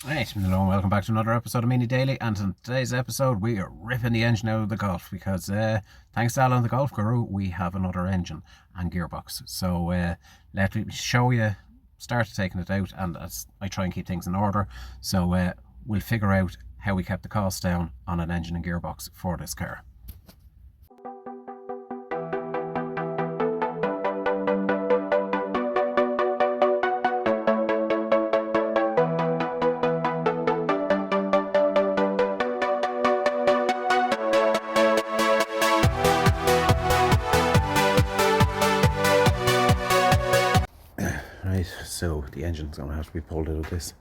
Right, hello and welcome back to another episode of Mini Daily. And in today's episode, we are ripping the engine out of the Golf because thanks to Alan the Golf Guru, we have another engine and gearbox. So let me show you, start taking it out, and as I try and keep things in order. So we'll figure out how we kept the cost down on an engine and gearbox for this car. Right, so the engine's going to have to be pulled out of this.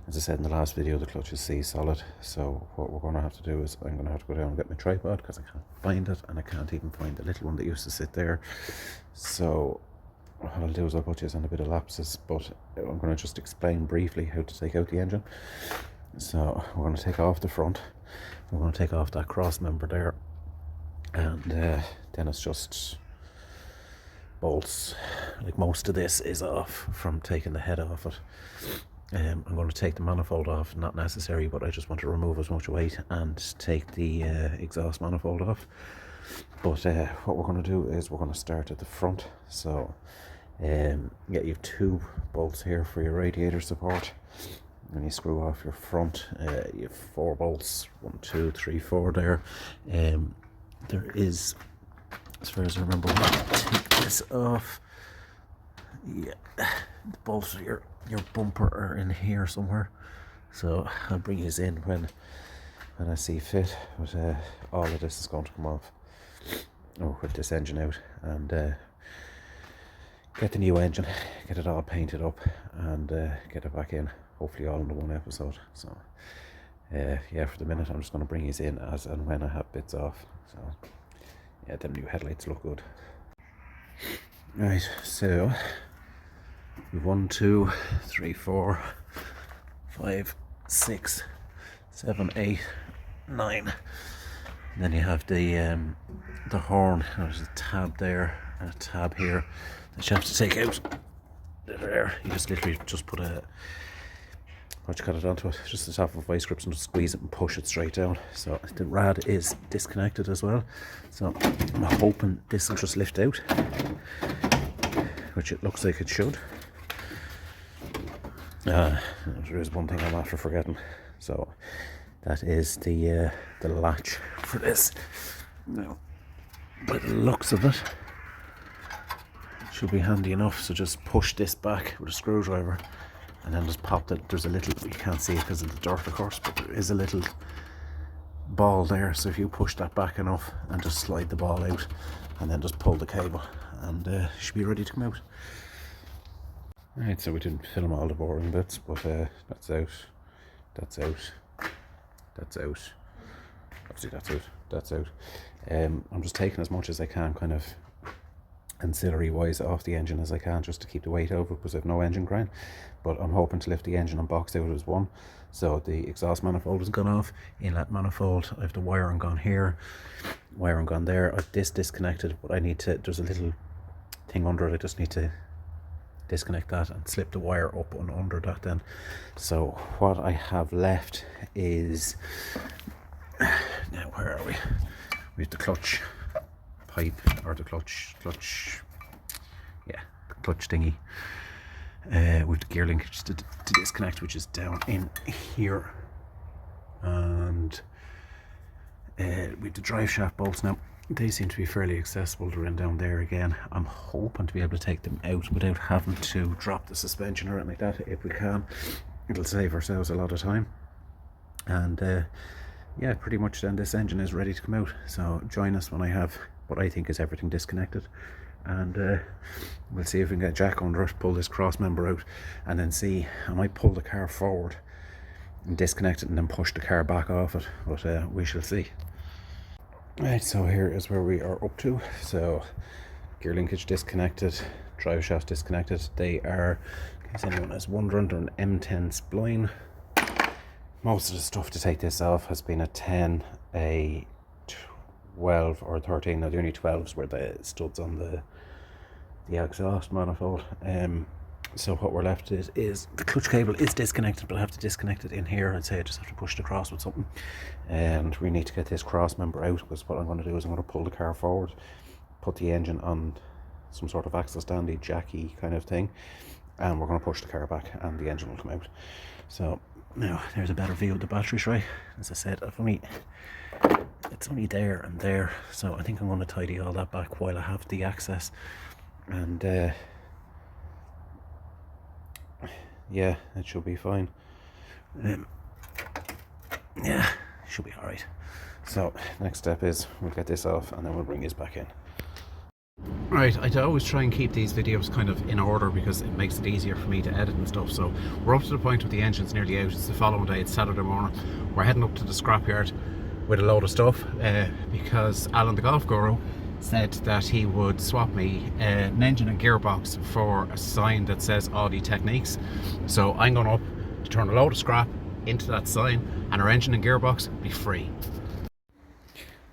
As I said in the last video, the clutch is C solid, so what we're going to have to do is I'm going to have to go down and get my tripod because I can't find it, and I can't even find the little one that used to sit there. So what I'll do is I'll put you on a bit of lapses, but I'm going to just explain briefly how to take out the engine. So we're going to take off the front, we're going to take off that cross member there, and then it's just bolts. Like, most of this is off from taking the head off it. I'm going to take the manifold off, not necessary, but I just want to remove as much weight and take the exhaust manifold off. But what we're going to do is we're going to start at the front. So yeah, you have two bolts here for your radiator support. When you screw off your front, you have 4 bolts, 1, 2, 3, 4 there. There is, as far as I remember, when I take this off, yeah, the bolts of your bumper are in here somewhere, so I'll bring these in when I see fit. But all of this is going to come off. Oh, with this engine out, and get the new engine, get it all painted up, and get it back in, hopefully all in the one episode. So yeah, for the minute I'm just going to bring these in as and when I have bits off. So yeah, them new headlights look good. Right, so 1, 2, 3, 4, 5, 6, 7, 8, 9. And then you have the horn. There's a tab there and a tab here that you have to take out. There, you just literally just put what you got it onto it, just the top of vice grips, and just squeeze it and push it straight down. So the rad is disconnected as well, so I'm hoping this will just lift out, which it looks like it should. There is one thing I'm after forgetting, so that is the latch for this. Now, by the looks of it, it should be handy enough. So just push this back with a screwdriver, and then just pop it. There's a little, you can't see it because of the dirt, of course, but there is a little ball there. So if you push that back enough and just slide the ball out, and then just pull the cable, and it should be ready to come out. Right, so we didn't film all the boring bits, but that's out, that's out, that's out, obviously that's out. I'm just taking as much as I can, kind of ancillary wise, off the engine as I can, just to keep the weight over, because I have no engine grind. But I'm hoping to lift the engine and box out as one. So the exhaust manifold has gone off, inlet manifold, I have the wiring gone here, wiring gone there. I've this disconnected, but I need to, there's a little thing under it, I just need to disconnect that and slip the wire up and under that then. So what I have left is, now where are we? We have the clutch pipe, or the clutch, yeah, the clutch thingy. With the gear linkage to disconnect, which is down in here, and with the drive shaft bolts, now they seem to be fairly accessible. They're in down there again. I'm hoping to be able to take them out without having to drop the suspension or anything like that. If we can, it'll save ourselves a lot of time. And yeah, pretty much then this engine is ready to come out. So join us when I have what I think is everything disconnected, and we'll see if we can get a jack under it, pull this cross member out, and then see, I might pull the car forward and disconnect it and then push the car back off it, but we shall see. Right, so here is where we are up to. So gear linkage disconnected, drive shaft disconnected. They are, in case anyone is wondering, they're an M10 spline. Most of the stuff to take this off has been a 10, a 12 or 13. Now the only 12s were the studs on the exhaust manifold. So what we're left with is the clutch cable is disconnected, but I have to disconnect it in here. I'd say I just have to push it across with something, and we need to get this cross member out, because what I'm going to do is I'm going to pull the car forward, put the engine on some sort of axle standy jacky kind of thing, and we're going to push the car back and the engine will come out. So now there's a better view of the battery tray. As I said, it's only there and there, so I think I'm going to tidy all that back while I have the access, and yeah, it should be fine. Yeah, should be alright. So next step is we'll get this off and then we'll bring this back in. Right, I always try and keep these videos kind of in order because it makes it easier for me to edit and stuff. So we're up to the point where the engine's nearly out. It's the following day, it's Saturday morning. We're heading up to the scrapyard with a load of stuff because Alan the Golf Guru said that he would swap me an engine and gearbox for a sign that says Audi Techniques. So I'm going up to turn a load of scrap into that sign and our engine and gearbox be free.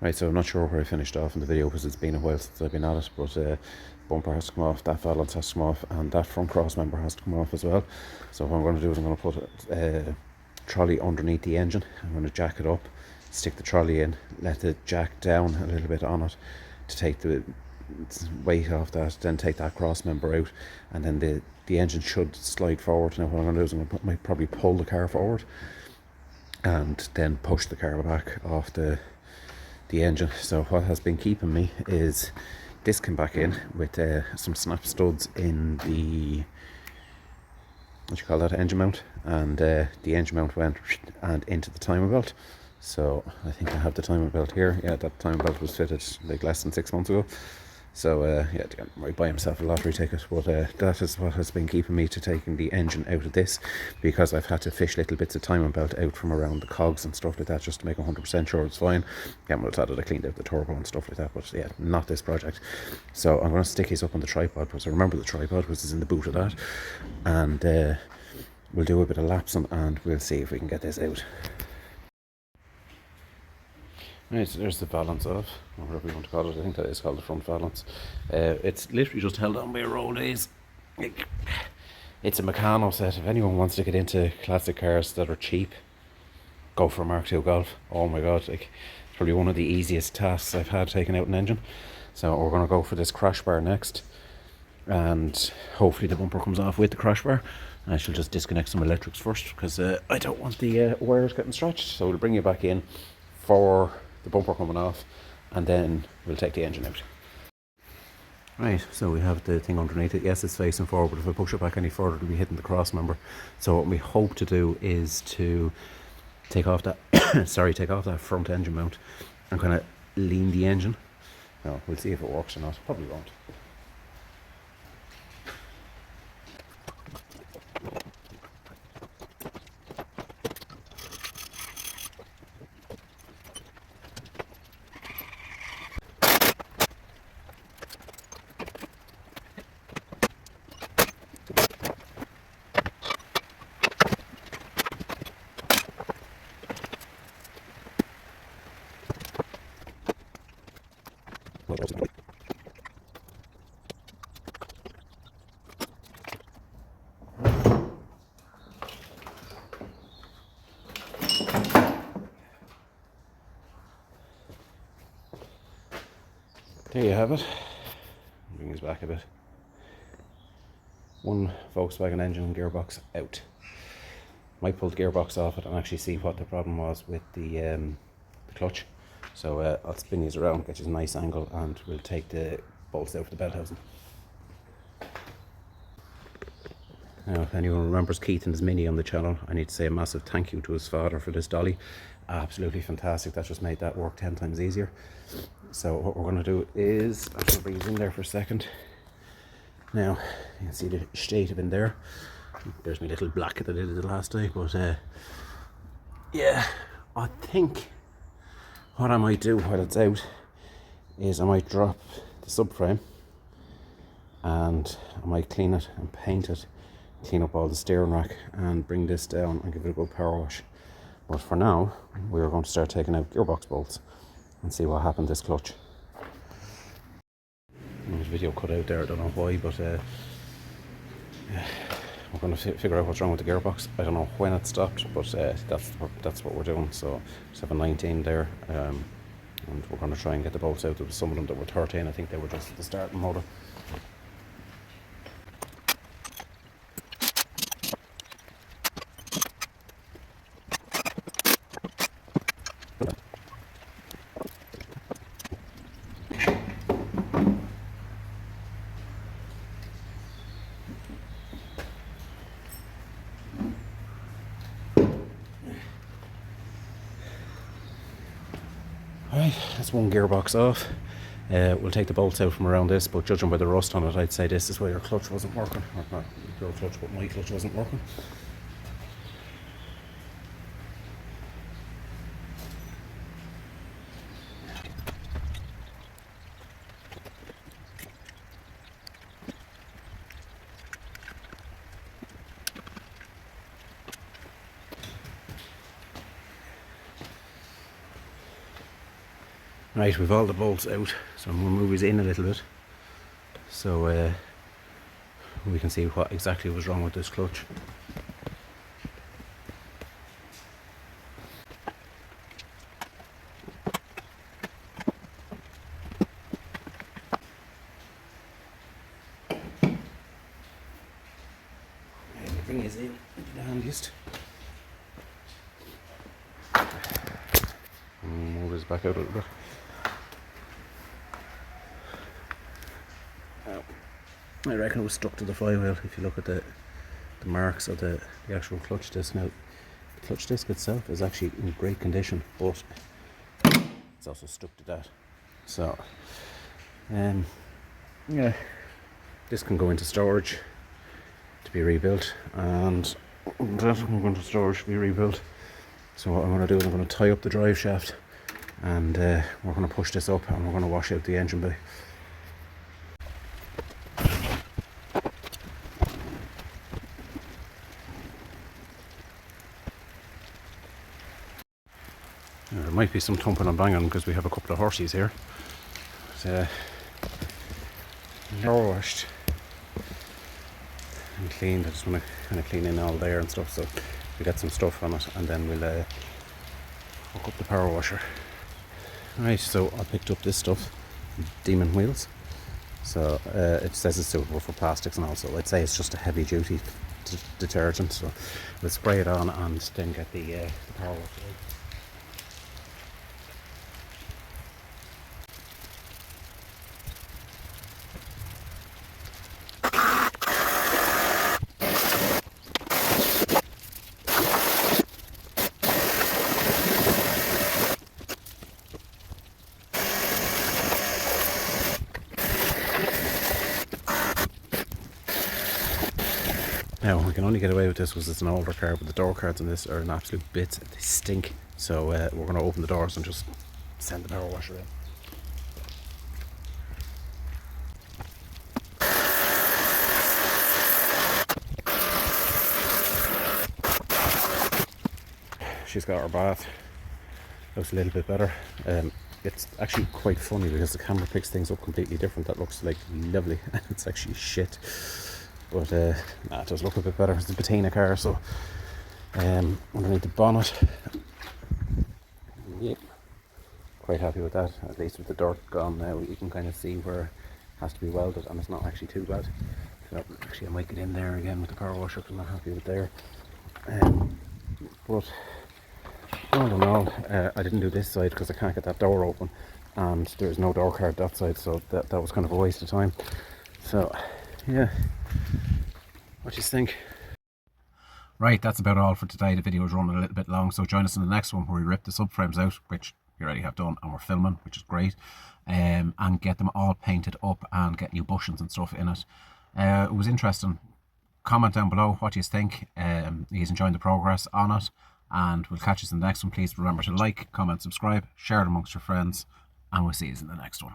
Right, so I'm not sure where I finished off in the video because it's been a while since I've been at it, but bumper has to come off, that valance has to come off, and that front cross member has to come off as well. So what I'm going to do is I'm going to put a trolley underneath the engine. I'm going to jack it up, stick the trolley in, let the jack down a little bit on it to take the weight off that, then take that cross member out, and then the engine should slide forward. Now what I'm going to do is I'm going to probably pull the car forward and then push the car back off the engine. So what has been keeping me is this came back in with some snap studs in the, what you call that, engine mount, and the engine mount went and into the timing belt. So I think I have the timing belt here. Yeah, that timing belt was fitted like less than 6 months ago. So yeah, might buy himself a lottery ticket, but that is what has been keeping me to taking the engine out of this, because I've had to fish little bits of timing belt out from around the cogs and stuff like that just to make 100% sure it's fine. Again, we'll tell it I cleaned out the turbo and stuff like that, but yeah, not this project. So I'm going to stick his up on the tripod, because I remember the tripod was in the boot of that, and we'll do a bit of lapsing and we'll see if we can get this out. Right, so there's the valance off, or whatever you want to call it. I think that is called the front valance. It's literally just held on by a roll days. It's a Meccano set. If anyone wants to get into classic cars that are cheap, go for a Mk2 Golf. Oh my god, like, it's probably one of the easiest tasks I've had taking out an engine. So we're going to go for this crash bar next, and hopefully the bumper comes off with the crash bar. I shall just disconnect some electrics first, because I don't want the wires getting stretched. So we'll bring you back in for the bumper coming off, and then we'll take the engine out. Right, so we have the thing underneath it. Yes, it's facing forward, but if I push it back any further, it'll be hitting the cross member. So what we hope to do is to take off that take off that front engine mount and kind of lean the engine. Now we'll see if it works or not. Probably won't. There you have it. Bring this back a bit. One Volkswagen engine and gearbox out. Might pull the gearbox off it and actually see what the problem was with the clutch. So I'll spin these around, get you a nice angle, and we'll take the bolts out of the belt housing. Now, if anyone remembers Keith and his Mini on the channel, I need to say a massive thank you to his father for this dolly. Absolutely fantastic. That just made that work 10 times easier. So what we're going to do is, I'm going to bring these in there for a second. Now, you can see the state of in there. There's my little black that I did the last day, but yeah, I think what I might do while it's out is I might drop the subframe and I might clean it and paint it, clean up all the steering rack and bring this down and give it a good power wash. But for now, we're going to start taking out gearbox bolts and see what happened this clutch. There's video cut out there, I don't know why, but we're going to figure out what's wrong with the gearbox. I don't know when it stopped, but that's what we're doing. So just have a 19 there, and we're going to try and get the bolts out. There was some of them that were 13. I think they were just the starting motor. Right, that's one gearbox off. We'll take the bolts out from around this, but judging by the rust on it, I'd say this is why your clutch wasn't working. Or not your clutch, but my clutch wasn't working. Right, we've all the bolts out, so I'm going to move these in a little bit so we can see what exactly was wrong with this clutch. Bring these in, the handiest. Move this back out a little bit. I reckon it was stuck to the flywheel. If you look at the marks of the actual clutch disc. Now, the clutch disc itself is actually in great condition, but it's also stuck to that. So, yeah, this can go into storage to be rebuilt, and that can go into storage to be rebuilt. So what I'm going to do is I'm going to tie up the drive shaft, and we're going to push this up, and we're going to wash out the engine bay. Now, there might be some thumping and banging because we have a couple of horses here. It's power washed and cleaned. I just want to kind of clean in all there and stuff, so we get some stuff on it, and then we'll hook up the power washer. Right, so I picked up this stuff, Demon Wheels. So it says it's suitable for plastics, and also I'd say it's just a heavy duty detergent. So we'll spray it on and then get the power washer out. Now, we can only get away with this because it's an older car, but the door cards on this are an absolute bits. They stink. So we're going to open the doors and just send the power washer in. She's got her bath. Looks a little bit better. It's actually quite funny because the camera picks things up completely different. That looks like lovely. It's actually shit. But nah, it does look a bit better. It's a patina car, so underneath the bonnet, yep, quite happy with that. At least with the dirt gone now, you can kind of see where it has to be welded, and it's not actually too bad. So actually, I might get in there again with the power washer because I'm not happy with there. But all in all, I didn't do this side because I can't get that door open, and there's no door card that side, so that was kind of a waste of time. So yeah, what do you think? Right, that's about all for today. The video is running a little bit long, so join us in the next one where we rip the subframes out, which we already have done, and we're filming, which is great, and get them all painted up and get new bushings and stuff in it. It was interesting. Comment down below what you think. He's enjoying the progress on it, and we'll catch us in the next one. Please remember to like, comment, subscribe, share it amongst your friends, and we'll see you in the next one.